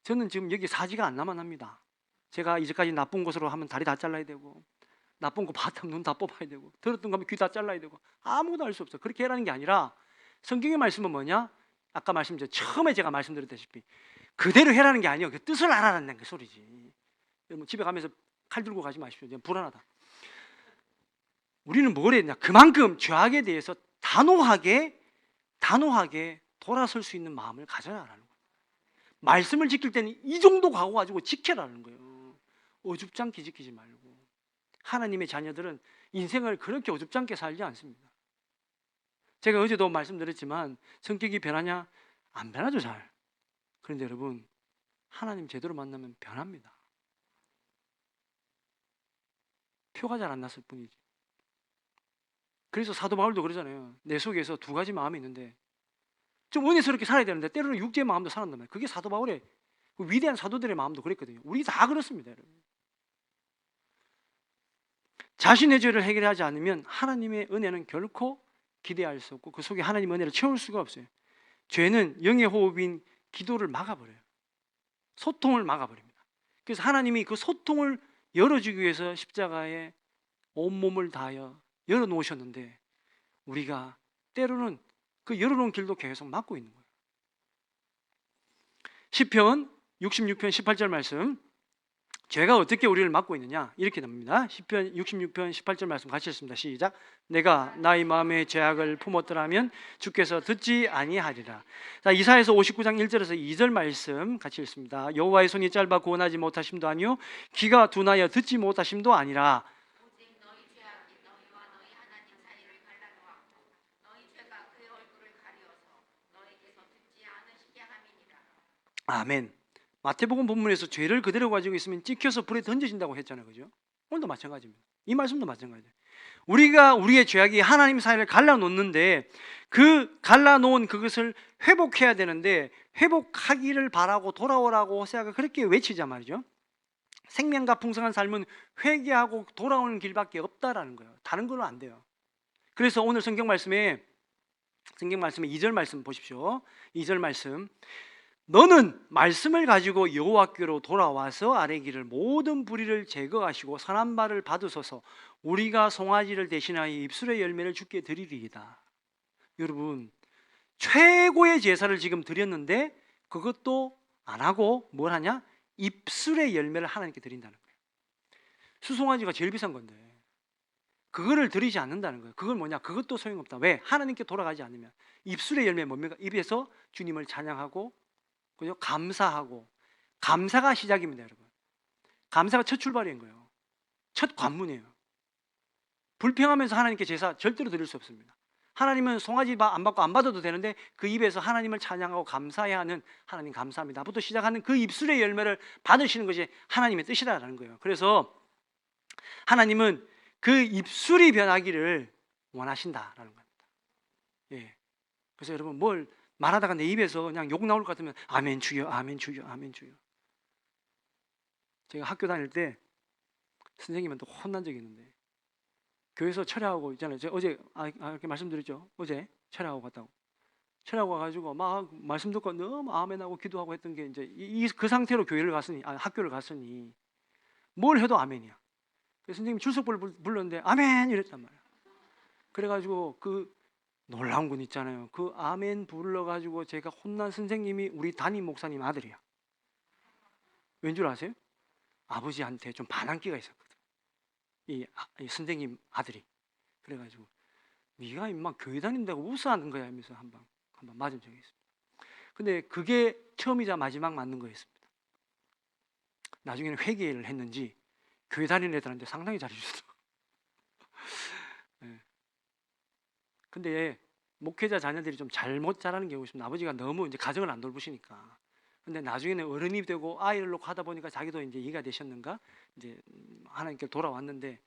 저는 지금 여기 사지가 안 나만 합니다. 제가 이제까지 나쁜 것으로 하면 다리 다 잘라야 되고, 나쁜 거 봤다면 눈 다 뽑아야 되고, 들었던 거 하면 귀 다 잘라야 되고, 아무것도 할 수 없어요. 그렇게 하라는 게 아니라 성경의 말씀은 뭐냐? 아까 처음에 제가 말씀드렸다시피 그대로 해라는 게 아니에요. 그 뜻을 알아라는 그 소리지. 여러분 집에 가면서 칼 들고 가지 마십시오. 불안하다. 우리는 뭘 했냐? 그만큼 죄악에 대해서 단호하게 돌아설 수 있는 마음을 가져라라는 거예요. 말씀을 지킬 때는 이 정도 가고 가지고 지켜라는 거예요. 어줍잖게 지키지 말고. 하나님의 자녀들은 인생을 그렇게 어줍잖게 살지 않습니다. 제가 어제도 말씀드렸지만 성격이 변하냐? 안 변하죠, 잘. 그런데 여러분, 하나님 제대로 만나면 변합니다. 표가 잘 안 났을 뿐이지. 그래서 사도 바울도 그러잖아요. 내 속에서 두 가지 마음이 있는데 좀 은혜스럽게 살아야 되는데 때로는 육체의 마음도 살았단 말이에요. 그게 사도 바울의 위대한 사도들의 마음도 그랬거든요. 우리 다 그렇습니다, 여러분. 자신의 죄를 해결하지 않으면 하나님의 은혜는 결코 기대할 수 없고 그 속에 하나님의 은혜를 채울 수가 없어요. 죄는 영의 호흡인 기도를 막아버려요. 소통을 막아버립니다. 그래서 하나님이 그 소통을 열어주기 위해서 십자가에 온몸을 다하여 열어놓으셨는데 우리가 때로는 그 열어놓은 길도 계속 막고 있는 거예요. 시편 66편 18절 말씀, 죄가 어떻게 우리를 막고 있느냐 이렇게 나옵니다. 시편 66편 18절 말씀 같이 읽습니다. 시작. 내가 나의 마음에 죄악을 품었더라면 주께서 듣지 아니하리라. 자, 이사야서 59장 1절에서 2절 말씀 같이 읽습니다. 여호와의 손이 짧아 구원하지 못하심도 아니요 귀가 둔하여 듣지 못하심도 아니라 오직 너희 죄악이 너희와 너희 하나님 사이를 갈라놓았고 너희 죄가 그의 얼굴을 가리어서 너희께서 듣지 않으시게 함이니라. 아멘. 마태복음 본문에서 죄를 그대로 가지고 있으면 찍혀서 불에 던져진다고 했잖아요. 그죠? 오늘도 마찬가지입니다. 이 말씀도 마찬가지예요. 우리가 우리의 죄악이 하나님 사이를 갈라놓는데 그 갈라놓은 그것을 회복해야 되는데 회복하기를 바라고 돌아오라고 호세아가 그렇게 외치자 말이죠. 생명과 풍성한 삶은 회개하고 돌아오는 길밖에 없다라는 거예요. 다른 걸로 안 돼요. 그래서 오늘 성경 말씀에 2절 말씀 보십시오. 2절 말씀, 너는 말씀을 가지고 여호와께로 돌아와서 아래 길을 모든 불의를 제거하시고 선한 발을 받으소서. 우리가 송아지를 대신하여 입술의 열매를 주께 드리리이다. 여러분, 최고의 제사를 지금 드렸는데 그것도 안 하고 뭘 하냐? 입술의 열매를 하나님께 드린다는 거예요. 수송아지가 제일 비싼 건데 그거를 드리지 않는다는 거예요. 그건 뭐냐? 그것도 소용없다. 왜? 하나님께 돌아가지 않으면. 입술의 열매 뭡니까? 입에서 주님을 찬양하고, 그죠? 감사하고. 감사가 시작입니다, 여러분. 감사가 첫 출발인 거예요. 첫 관문이에요. 불평하면서 하나님께 제사 절대로 드릴 수 없습니다. 하나님은 송아지 안 받고 안 받아도 되는데 그 입에서 하나님을 찬양하고 감사해야 하는, 하나님 감사합니다 부터 시작하는 그 입술의 열매를 받으시는 것이 하나님의 뜻이라는 거예요. 그래서 하나님은 그 입술이 변하기를 원하신다라는 겁니다. 예. 그래서 여러분, 뭘 말하다가 내 입에서 그냥 욕 나올 것 같으면 아멘 주여, 아멘 주여, 아멘 주여. 제가 학교 다닐 때 선생님한테 혼난 적이 있는데, 교회에서 철야하고 있잖아요. 제가 어제 이렇게 말씀드렸죠. 어제 철야하고 갔다고. 철야하고 와가지고 막 말씀 듣고 너무 아멘하고 기도하고 했던 게, 이제 그 상태로 교회를 갔으니, 학교를 갔으니 뭘 해도 아멘이야. 그래서 선생님이 출석부를 불렀는데 아멘 이랬단 말이야. 그래가지고 그 놀라운 건 있잖아요. 그 아멘 불러가지고 제가 혼난 선생님이 우리 담임 목사님 아들이야. 왠 줄 아세요? 아버지한테 좀 반항기가 있었거든. 이 선생님 아들이. 그래가지고 네가 임마 교회 다닌다고 우스하는 거야 하면서 한번 맞은 적이 있습니다. 근데 그게 처음이자 마지막 맞는 거였습니다. 나중에는 회개를 했는지 교회 다니는 애들한테 상당히 잘해주더라고요. 네. 근데 목회자 자녀들이 좀 잘못 자라는 경우가 있습니다. 아버지가 너무 이제 가정을 안 돌보시니까. 근데 나중에는 어른이 되고 아이를 놓고 하다 보니까 자기도 이제 이해가 되셨는가, 이제 하나님께 돌아왔는데,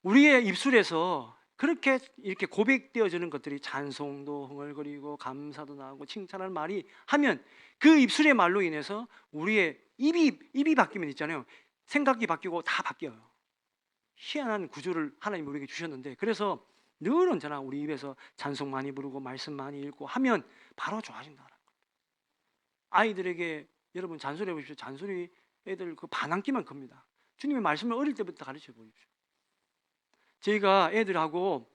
우리의 입술에서 그렇게 이렇게 고백되어지는 것들이 찬송도 흥얼거리고 감사도 나오고 칭찬하는 말이 하면, 그 입술의 말로 인해서 우리의 입이 바뀌면 있잖아요. 생각이 바뀌고 다 바뀌어요. 희한한 구조를 하나님 우리에게 주셨는데, 그래서 늘 언제나 우리 입에서 찬송 많이 부르고 말씀 많이 읽고 하면 바로 좋아진다. 아이들에게 여러분 잔소리 해보십시오. 잔소리 애들 그 반항기만 큽니다. 주님의 말씀을 어릴 때부터 가르쳐 보십시오. 저희가 애들하고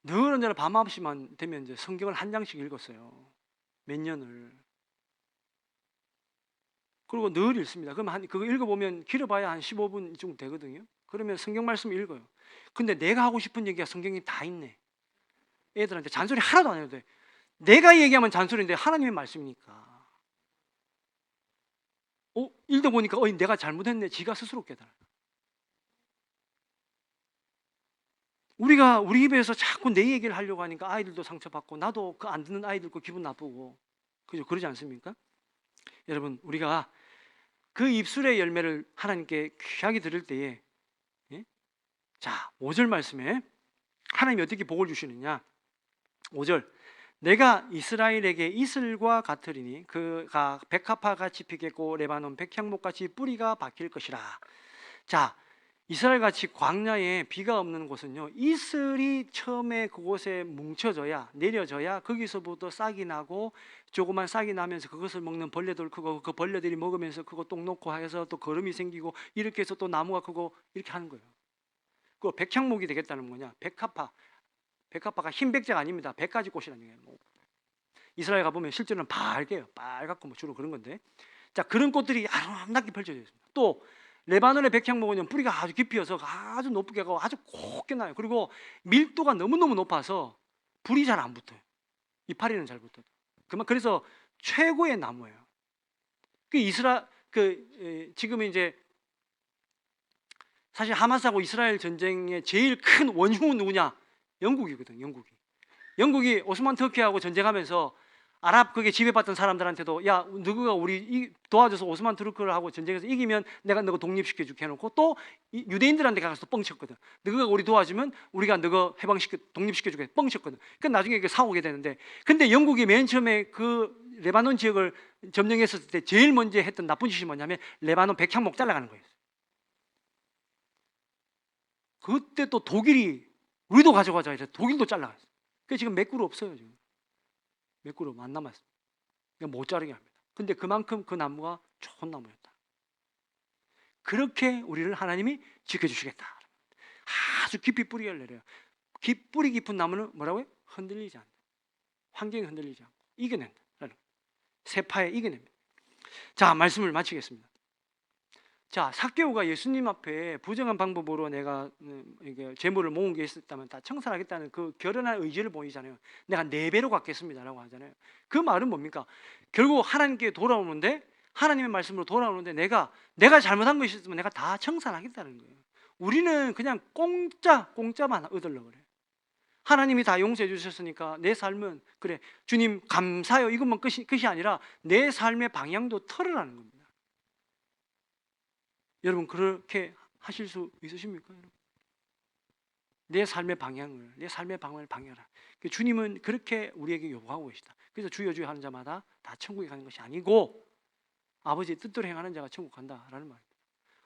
늘 언제나 밤 9시만 되면 이제 성경을 한 장씩 읽었어요. 몇 년을. 그리고 늘 읽습니다. 그럼 그거 읽어보면 길어봐야 한 15분 정도 되거든요. 그러면 성경 말씀 읽어요. 근데 내가 하고 싶은 얘기가 성경에 다 있네. 애들한테 잔소리 하나도 안 해도 돼. 내가 얘기하면 잔소리인데 하나님의 말씀이니까. 읽다 보니까 내가 잘못했네. 지가 스스로 깨달아요. 우리가 우리 입에서 자꾸 내 얘기를 하려고 하니까 아이들도 상처받고, 나도 그 안 듣는 아이들 거 기분 나쁘고, 그죠? 그러지 않습니까? 여러분, 우리가 그 입술의 열매를 하나님께 귀하게 드릴 때에, 예? 자, 5절 말씀에 하나님이 어떻게 복을 주시느냐. 5절, 내가 이스라엘에게 이슬과 같으리니 그가 백합화 같이 피겠고 레바논 백향목 같이 뿌리가 박힐 것이라. 자, 이스라엘 같이 광야에 비가 없는 곳은요, 이슬이 처음에 그곳에 뭉쳐져야, 내려져야 거기서부터 싹이 나고, 조그만 싹이 나면서 그것을 먹는 벌레들 크고, 그 벌레들이 먹으면서 그거 똥 놓고 해서 또 거름이 생기고, 이렇게 해서 또 나무가 크고, 이렇게 하는 거예요. 그 백향목이 되겠다는 뭐냐? 백합화가 흰 백자가 아닙니다. 100가지 꽃이라는 얘기예요. 이스라엘 가보면 실제로는 빨개요. 빨갛고 뭐 주로 그런 건데, 자, 그런 꽃들이 아름답게 펼쳐져 있습니다. 또 레바논의 백향목은 뿌리가 아주 깊이어서 아주 높게 가고 아주 곱게 나요. 그리고 밀도가 너무너무 높아서 불이 잘 안 붙어요. 이파리는 잘 붙어요. 그래서 최고의 나무예요. 지금 이제 사실 하마스하고 이스라엘 전쟁의 제일 큰 원흉은 누구냐? 영국이거든. 영국이 오스만 터키하고 전쟁하면서 아랍 그게 지배받던 사람들한테도, 야, 누구가 우리 도와줘서 오스만 투르크를 하고 전쟁에서 이기면 내가 너가 독립시켜 줄게 해놓고, 또 유대인들한테 가서 뻥쳤거든. 너가 우리 도와주면 우리가 너가 독립시켜 줄게 뻥쳤거든. 그 나중에 싸우게 되는데, 근데 영국이 맨 처음에 그 레바논 지역을 점령했을 때 제일 먼저 했던 나쁜 짓이 뭐냐면 레바논 백향목 잘라가는 거예요. 그때 또 독일이 우리도 가져가자 해서 독일도 잘라갔어요. 그래서 지금 몇 그루 없어요. 지금 몇 그루 안 남았어요. 못 자르게 합니다. 근데 그만큼 그 나무가 좋은 나무였다. 그렇게 우리를 하나님이 지켜주시겠다. 아주 깊이 뿌리를 내려요. 뿌리 깊은 나무는 뭐라고요? 흔들리지 않는다. 환경이 흔들리지 않고 이겨낸다. 세파에 이겨냅니다. 자, 말씀을 마치겠습니다. 자, 삭개오가 예수님 앞에 부정한 방법으로 내가 이게 재물을 모은 게 있었다면 다 청산하겠다는 그 결연한 의지를 보이잖아요. 내가 4배로 갚겠습니다라고 하잖아요. 그 말은 뭡니까? 결국 하나님께 돌아오는데, 하나님의 말씀으로 돌아오는데 내가 잘못한 것이 있으면 내가 다 청산하겠다는 거예요. 우리는 그냥 공짜만 얻으려고 그래요. 하나님이 다 용서해 주셨으니까 내 삶은 그래 주님 감사해요 이것만 끝이 아니라 내 삶의 방향도 틀으라는 겁니다. 여러분 그렇게 하실 수 있으십니까? 여러분? 내 삶의 방향을 방해하라. 주님은 그렇게 우리에게 요구하고 계시다. 그래서 주여 주여 하는 자마다 다 천국에 가는 것이 아니고 아버지의 뜻대로 행하는 자가 천국 간다라는 말입니다.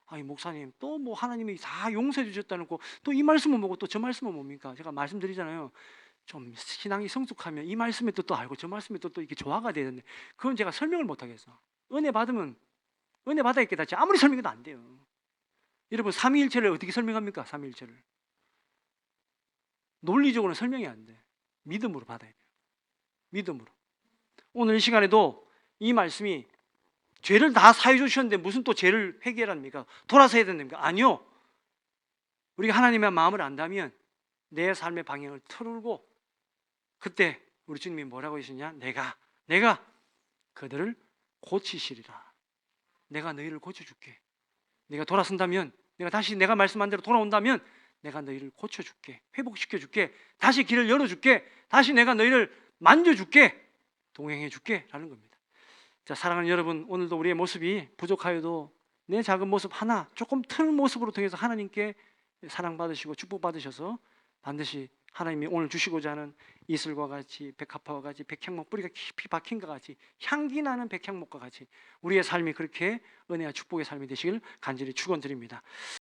아니 목사님 또 뭐 하나님이 다 용서해 주셨다는 거 또 이 말씀은 뭐고 또 저 말씀은 뭡니까? 제가 말씀드리잖아요. 좀 신앙이 성숙하면 이 말씀의 뜻도 알고 저 말씀의 뜻도 이렇게 조화가 되는데 그건 제가 설명을 못 하겠어. 은혜 받으면 은혜 받아 있게 다지 아무리 설명해도 안 돼요. 여러분 삼위일체를 어떻게 설명합니까? 삼위일체를 논리적으로는 설명이 안 돼. 믿음으로 받아야 돼요. 믿음으로. 오늘 이 시간에도 이 말씀이 죄를 다 사해 주셨는데 무슨 또 죄를 회개합니까? 돌아서 해야 됩니까? 아니요. 우리가 하나님의 마음을 안다면 내 삶의 방향을 틀고 그때 우리 주님이 뭐라고 하시냐? 내가 그들을 고치시리라. 내가 너희를 고쳐줄게. 네가 돌아선다면, 내가 다시 내가 말씀한 대로 돌아온다면 내가 너희를 고쳐줄게. 회복시켜줄게. 다시 길을 열어줄게. 다시 내가 너희를 만져줄게. 동행해줄게 라는 겁니다. 자, 사랑하는 여러분, 오늘도 우리의 모습이 부족하여도 내 작은 모습 하나 조금 튼 모습으로 통해서 하나님께 사랑받으시고 축복받으셔서 반드시 하나님이 오늘 주시고자 하는 이슬과 같이 백합화와 같이 백향목 뿌리가 깊이 박힌 것 같이 향기 나는 백향목과 같이 우리의 삶이 그렇게 은혜와 축복의 삶이 되시길 간절히 축원드립니다.